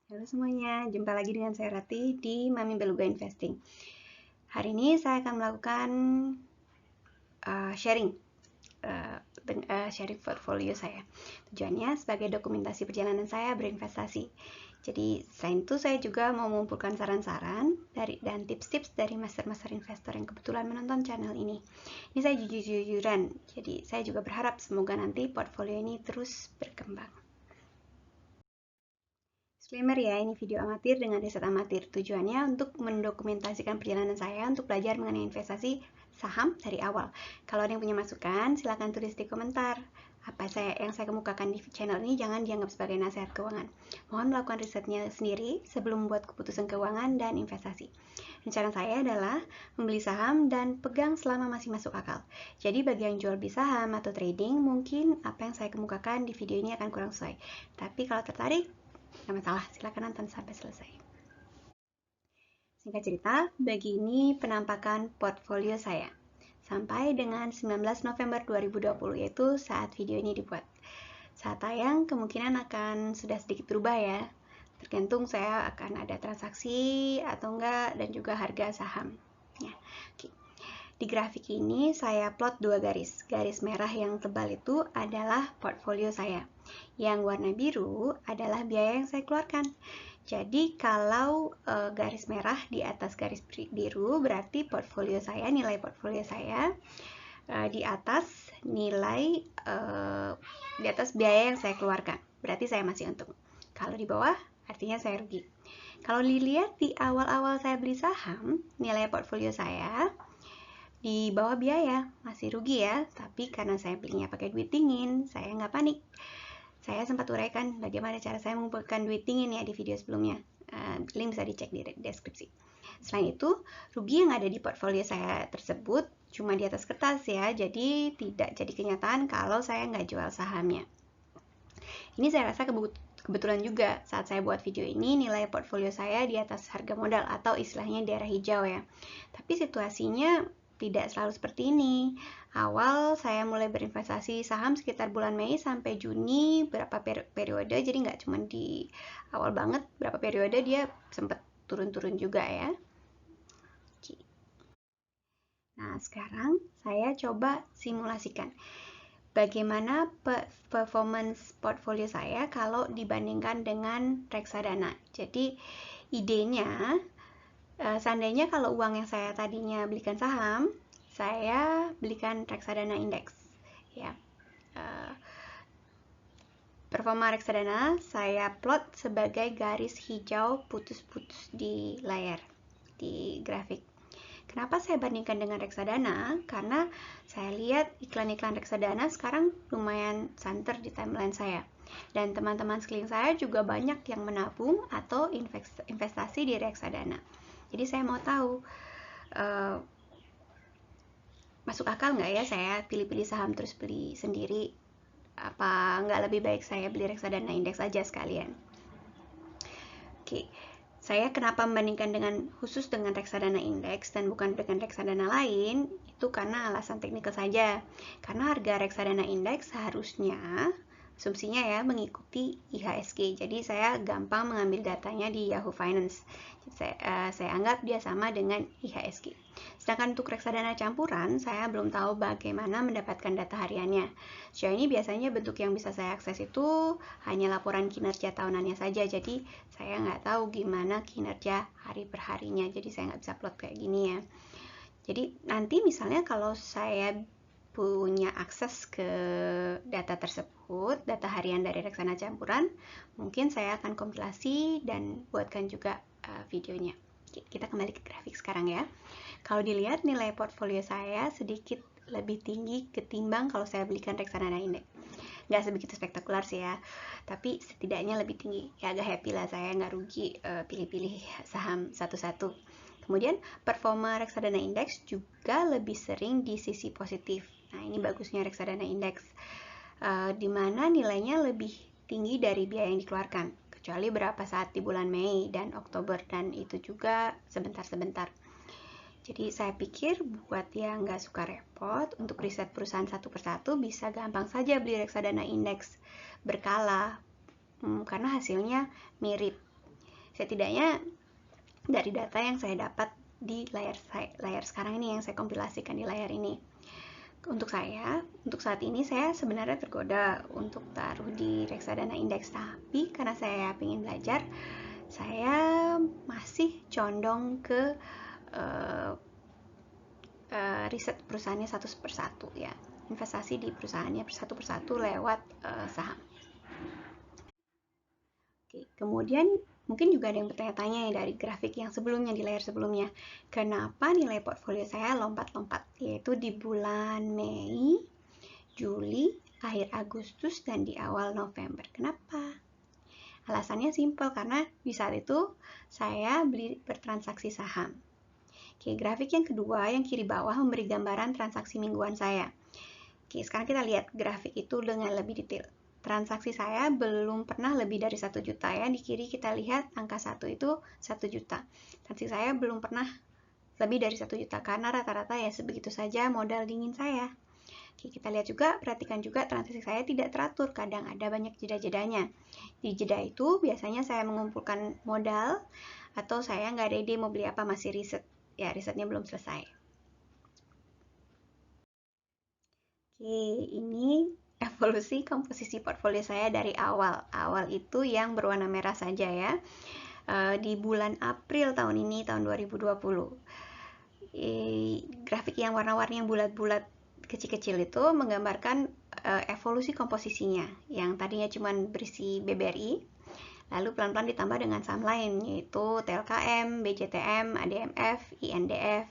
Halo semuanya, jumpa lagi dengan saya Rati di Mami Beluga Investing. Hari ini saya akan melakukan sharing portfolio saya. Tujuannya sebagai dokumentasi perjalanan saya berinvestasi. Jadi selain itu saya juga mau mengumpulkan saran-saran dan tips-tips dari master-master investor yang kebetulan menonton channel ini. Ini saya jujur-jujuran, jadi saya juga berharap semoga nanti portfolio ini terus berkembang. Disclaimer ya, ini video amatir dengan riset amatir. Tujuannya untuk mendokumentasikan perjalanan saya untuk belajar mengenai investasi saham dari awal. Kalau ada yang punya masukan, silakan tulis di komentar. Apa yang saya kemukakan di channel ini jangan dianggap sebagai nasihat keuangan. Mohon melakukan risetnya sendiri sebelum membuat keputusan keuangan dan investasi. Rencana saya adalah membeli saham dan pegang selama masih masuk akal. Jadi bagi yang jual beli saham atau trading, mungkin apa yang saya kemukakan di video ini akan kurang sesuai. Tapi kalau tertarik, nggak masalah, silakan nonton sampai selesai. Singkat cerita, begini penampakan portfolio saya sampai dengan 19 November 2020, yaitu saat video ini dibuat. Saat tayang kemungkinan akan sudah sedikit berubah ya, tergantung saya akan ada transaksi atau enggak dan juga harga saham ya. Oke. Di grafik ini saya plot dua garis. Garis merah yang tebal itu adalah portfolio saya. Yang warna biru adalah biaya yang saya keluarkan. Jadi kalau garis merah di atas garis biru berarti portfolio saya, nilai portfolio saya, di atas nilai di atas biaya yang saya keluarkan. Berarti saya masih untung. Kalau di bawah artinya saya rugi. Kalau dilihat di awal-awal saya beli saham, nilai portfolio saya di bawah biaya, masih rugi ya. Tapi karena saya belinya pakai duit dingin, saya nggak panik. Saya sempat uraikan bagaimana cara saya mengumpulkan duit dingin ya di video sebelumnya. Link bisa dicek di deskripsi. Selain itu, rugi yang ada di portfolio saya tersebut cuma di atas kertas ya, jadi tidak jadi kenyataan kalau saya nggak jual sahamnya. Ini saya rasa kebetulan juga saat saya buat video ini nilai portfolio saya di atas harga modal atau istilahnya daerah hijau ya. Tapi situasinya tidak selalu seperti ini. Awal saya mulai berinvestasi saham sekitar bulan Mei sampai Juni, berapa periode, jadi nggak cuma di awal banget, berapa periode dia sempat turun-turun juga ya. Nah, sekarang saya coba simulasikan bagaimana performance portfolio saya kalau dibandingkan dengan reksadana. Jadi idenya, seandainya kalau uang yang saya tadinya belikan saham, saya belikan reksadana indeks. Ya, performa reksadana saya plot sebagai garis hijau putus-putus di layar, di grafik. Kenapa saya bandingkan dengan reksadana? Karena saya lihat iklan-iklan reksadana sekarang lumayan santer di timeline saya. Dan teman-teman sekeliling saya juga banyak yang menabung atau investasi di reksadana. Jadi saya mau tahu, masuk akal nggak ya saya pilih-pilih saham terus beli sendiri? Apa nggak lebih baik saya beli reksadana indeks aja sekalian? Oke. Saya kenapa membandingkan khusus dengan reksadana indeks dan bukan dengan reksadana lain, itu karena alasan teknikal saja. Karena harga reksadana indeks seharusnya, asumsinya ya, mengikuti IHSG. Jadi saya gampang mengambil datanya di Yahoo Finance. Jadi saya anggap dia sama dengan IHSG. Sedangkan untuk reksadana campuran, saya belum tahu bagaimana mendapatkan data hariannya. Sejauh ini biasanya bentuk yang bisa saya akses itu hanya laporan kinerja tahunannya saja. Jadi saya nggak tahu gimana kinerja hari per harinya. Jadi saya nggak bisa plot kayak gini ya. Jadi nanti misalnya kalau saya punya akses ke data tersebut, data harian dari reksadana campuran, mungkin saya akan kompilasi dan buatkan juga videonya. Kita kembali ke grafik sekarang ya. Kalau dilihat nilai portfolio saya sedikit lebih tinggi ketimbang kalau saya belikan reksadana indeks. Nggak sebegitu spektakuler sih ya, tapi setidaknya lebih tinggi. Ya agak happy lah, saya nggak rugi pilih-pilih saham satu-satu. Kemudian performa reksadana indeks juga lebih sering di sisi positif. Nah ini bagusnya reksadana indeks, di mana nilainya lebih tinggi dari biaya yang dikeluarkan, kecuali berapa saat di bulan Mei dan Oktober, dan itu juga sebentar-sebentar. Jadi saya pikir buat yang nggak suka repot untuk riset perusahaan satu persatu bisa gampang saja beli reksadana indeks berkala, karena hasilnya mirip. Setidaknya dari data yang saya dapat di layar sekarang ini, yang saya kompilasikan di layar ini. Untuk saat ini saya sebenarnya tergoda untuk taruh di reksadana indeks, tapi karena saya ingin belajar, saya masih condong ke riset perusahaannya satu persatu ya, investasi di perusahaannya satu persatu lewat saham. Oke, kemudian mungkin juga ada yang bertanya-tanya dari grafik yang sebelumnya, di layar sebelumnya, kenapa nilai portfolio saya lompat-lompat, yaitu di bulan Mei, Juli, akhir Agustus, dan di awal November. Kenapa? Alasannya simpel, karena di saat itu saya bertransaksi saham. Oke, grafik yang kedua, yang kiri bawah, memberi gambaran transaksi mingguan saya. Oke, sekarang kita lihat grafik itu dengan lebih detail. Transaksi saya belum pernah lebih dari 1 juta ya. Di kiri kita lihat angka 1 itu 1 juta. Transaksi saya belum pernah lebih dari 1 juta karena rata-rata ya sebegitu saja modal dingin saya. Oke, kita lihat juga, perhatikan juga transaksi saya tidak teratur, kadang ada banyak jeda-jedanya. Di jeda itu biasanya saya mengumpulkan modal atau saya nggak ada ide mau beli apa, masih riset. Ya, risetnya belum selesai. Oke, ini evolusi komposisi portfolio saya dari awal. Awal itu yang berwarna merah saja ya. Di bulan April tahun ini, tahun 2020. Grafik yang warna-warni yang bulat-bulat kecil-kecil itu menggambarkan evolusi komposisinya. Yang tadinya cuma berisi BBRI, lalu pelan-pelan ditambah dengan saham lain, yaitu TLKM, BJTM, ADMF, INDF,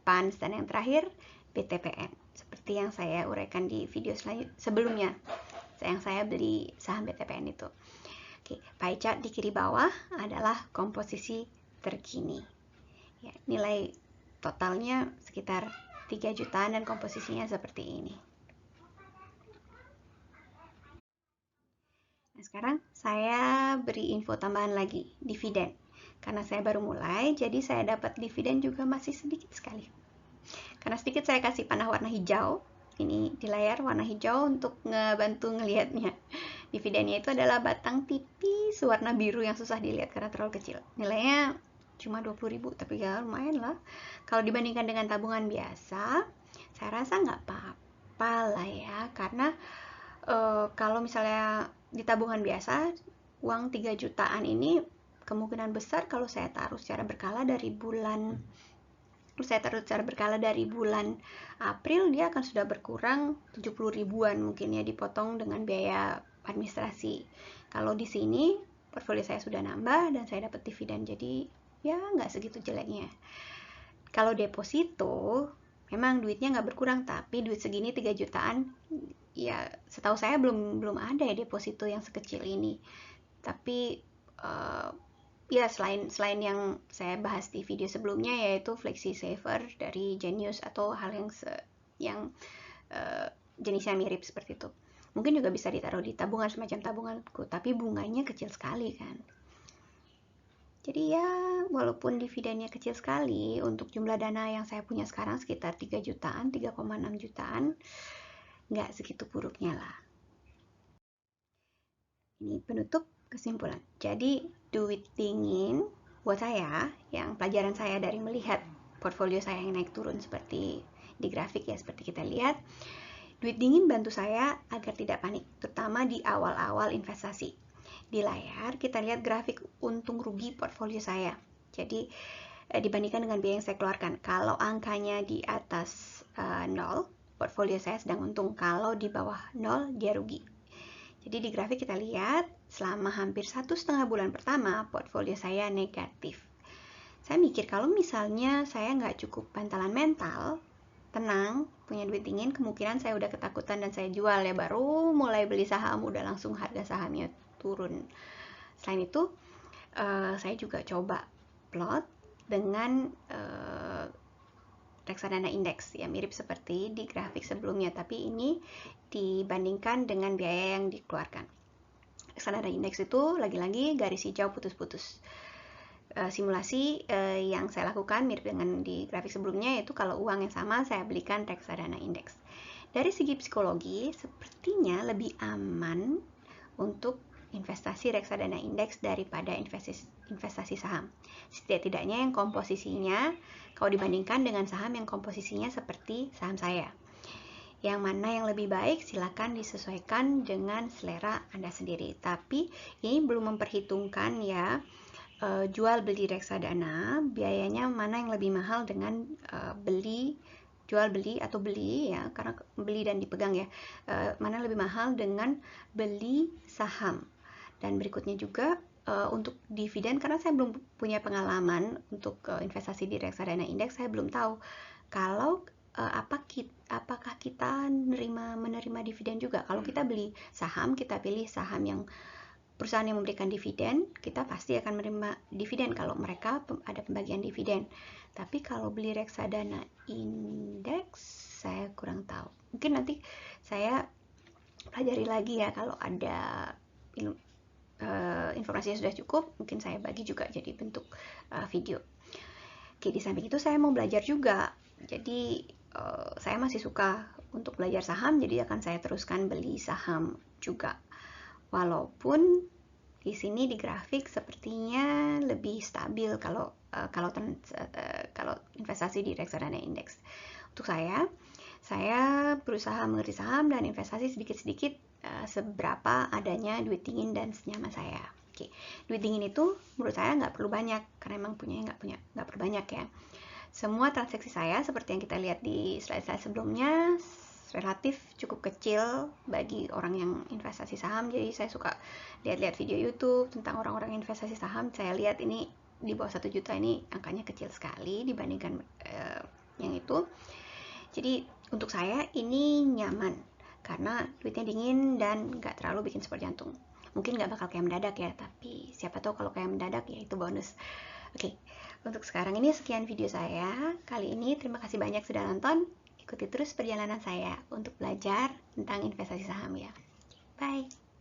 PANS, dan yang terakhir BTPN. Seperti yang saya uraikan di video sebelumnya, yang saya beli saham BTPN itu. Oke, pie chart di kiri bawah adalah komposisi terkini. Ya, nilai totalnya sekitar 3 jutaan dan komposisinya seperti ini. Nah, sekarang saya beri info tambahan lagi, dividen. Karena saya baru mulai, jadi saya dapat dividen juga masih sedikit sekali. Karena sedikit, saya kasih panah warna hijau. Ini di layar warna hijau untuk ngebantu ngelihatnya. Dividennya itu adalah batang tipis warna biru yang susah dilihat karena terlalu kecil. Nilainya cuma 20.000, tapi ya lumayan lah. Kalau dibandingkan dengan tabungan biasa, saya rasa nggak apa-apa lah ya. Karena kalau misalnya di tabungan biasa, uang 3 jutaan ini kemungkinan besar kalau saya taruh secara berkala dari bulan April, dia akan sudah berkurang 70 ribuan mungkin ya, dipotong dengan biaya administrasi. Kalau di sini portfolio saya sudah nambah dan saya dapat dividen, jadi ya nggak segitu jeleknya. Kalau deposito memang duitnya nggak berkurang, tapi duit segini 3 jutaan ya setahu saya belum ada ya deposito yang sekecil ini. Tapi ya selain yang saya bahas di video sebelumnya, yaitu Flexi Saver dari Genius atau hal yang jenisnya mirip seperti itu, mungkin juga bisa ditaruh di tabungan semacam tabunganku, tapi bunganya kecil sekali kan. Jadi ya walaupun dividennya kecil sekali, untuk jumlah dana yang saya punya sekarang sekitar 3 jutaan, 3,6 jutaan, nggak segitu buruknya lah. Ini penutup kesimpulan. Jadi duit dingin buat saya, yang pelajaran saya dari melihat portfolio saya yang naik turun seperti di grafik ya, seperti kita lihat, duit dingin bantu saya agar tidak panik, terutama di awal-awal investasi. Di layar kita lihat grafik untung rugi portfolio saya. Jadi dibandingkan dengan biaya yang saya keluarkan, kalau angkanya di atas 0, portfolio saya sedang untung. Kalau di bawah 0, dia rugi. Jadi di grafik kita lihat selama hampir 1,5 bulan pertama portfolio saya negatif. Saya mikir kalau misalnya saya nggak cukup bantalan mental, tenang, punya duit dingin, kemungkinan saya udah ketakutan dan saya jual ya, baru mulai beli saham udah langsung harga sahamnya turun. Selain itu saya juga coba plot dengan reksadana indeks ya, mirip seperti di grafik sebelumnya, tapi ini dibandingkan dengan biaya yang dikeluarkan. Reksadana indeks itu lagi-lagi garis hijau putus-putus. Simulasi yang saya lakukan mirip dengan di grafik sebelumnya, yaitu kalau uang yang sama saya belikan reksadana indeks. Dari segi psikologi sepertinya lebih aman untuk investasi reksadana indeks daripada investasi saham. Setidak-tidaknya yang komposisinya, kalau dibandingkan dengan saham yang komposisinya seperti saham saya. Yang mana yang lebih baik silakan disesuaikan dengan selera Anda sendiri. Tapi ini belum memperhitungkan ya, jual beli reksadana, biayanya mana yang lebih mahal dengan jual beli atau beli ya, karena beli dan dipegang ya, mana lebih mahal dengan beli saham. Dan berikutnya juga untuk dividen, karena saya belum punya pengalaman untuk investasi di reksadana indeks, saya belum tahu kalau apakah kita menerima dividen juga. Kalau kita beli saham, kita pilih saham yang perusahaan yang memberikan dividen, kita pasti akan menerima dividen kalau mereka ada pembagian dividen. Tapi kalau beli reksadana indeks, saya kurang tahu. Mungkin nanti saya pelajari lagi ya, kalau ada informasinya sudah cukup, mungkin saya bagi juga jadi bentuk video. Oke, di samping itu saya mau belajar juga. Jadi saya masih suka untuk belajar saham, jadi akan saya teruskan beli saham juga. Walaupun di sini di grafik sepertinya lebih stabil kalau investasi di reksadana indeks. Untuk saya berusaha mengerti saham dan investasi sedikit-sedikit seberapa adanya duit dingin dan senyaman saya. Oke, duit dingin itu menurut saya nggak perlu banyak, karena emang nggak perlu banyak ya. Semua transaksi saya seperti yang kita lihat di slide-slide sebelumnya relatif cukup kecil bagi orang yang investasi saham. Jadi saya suka lihat-lihat video YouTube tentang orang-orang investasi saham. Saya lihat ini di bawah 1 juta, ini angkanya kecil sekali dibandingkan yang itu. Jadi untuk saya ini nyaman karena duitnya dingin dan nggak terlalu bikin sport jantung. Mungkin nggak bakal kayak mendadak ya, tapi siapa tahu kalau kayak mendadak ya itu bonus. Oke, untuk sekarang ini sekian video saya kali ini. Terima kasih banyak sudah nonton. Ikuti terus perjalanan saya untuk belajar tentang investasi saham ya. Bye.